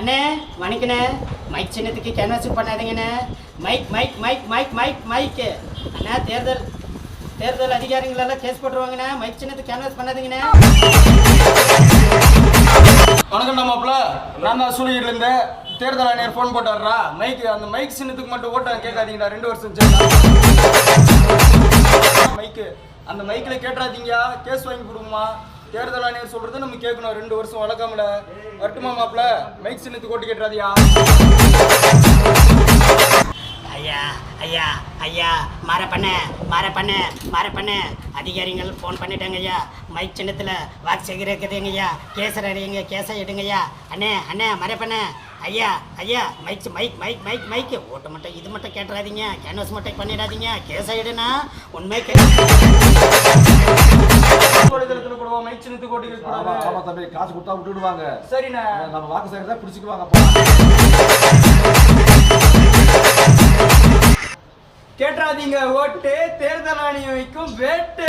அண்ணே வணக்கண்ணே. மைக் சின்னத்துக்கு கேன்வாஸ் பண்ணாதீங்கண்ணே. Mic mic mic mic mic mic அண்ணா தேர்தல் அதிகாரிகளெல்லாம் கேஸ் போட்டுருவாங்கண்ணே. மைக் சின்னத்துக்கு கேன்வாஸ் பண்ணாதீங்கண்ணே. வணக்கம் மாப்பிள்ள, நான் தான் சூழலிருந்து தேர்தல் ஆணையர் ஃபோன் போட்டாரா அந்த மைக் சின்னத்துக்கு மட்டும் ஓட்ட கேட்காதீங்கடா. 2 வருஷம் மைக்கு அந்த மைக்கில் கேட்டாதீங்க, கேஸ் வாங்கி கொடுக்குமா. தேர்தல் ஆணையர் சொல்றது நம்ம கேட்கணும். 2 வருஷம் வளர்க்காமல வரட்டுமா மாப்பிள்ள? மைக் சின்னத்துக்கு ஓட்டு கேட்டுறாதியா? ஐயா ஐயா ஐயா மாற பண்ண அதிகாரிகள் ஃபோன் பண்ணிட்டாங்க ஐயா. மைக் சின்னத்தில் வாக்கு சேகரிக்குதுங்க ஐயா. கேஸை அடிங்க, கேஸை எடுங்கய்யா. அண்ணே மாற பண்ண ஐயா மைக் மைக் மைக் மைக் மைக்கு ஓட்டு மட்டும் இது மட்டும் கேட்டுறாதீங்க, கேன்வாஸ் மட்டும் பண்ணிடாதீங்க. கேஸை எடுனா உண்மை மைக் சின்னத்துக்கு ஓட்டு கேட்க. ஆமா தம்பி, காசு கொடுத்தா விட்டுடுவாங்க. சரிண்ணே, நம்ம வாக்கு சேகரித்தா பிடிச்சிக்குவாங்க. கேட்டுறாதீங்க ஓட்டு, தேர்தல் ஆணையம் வைக்கும் வேட்டு.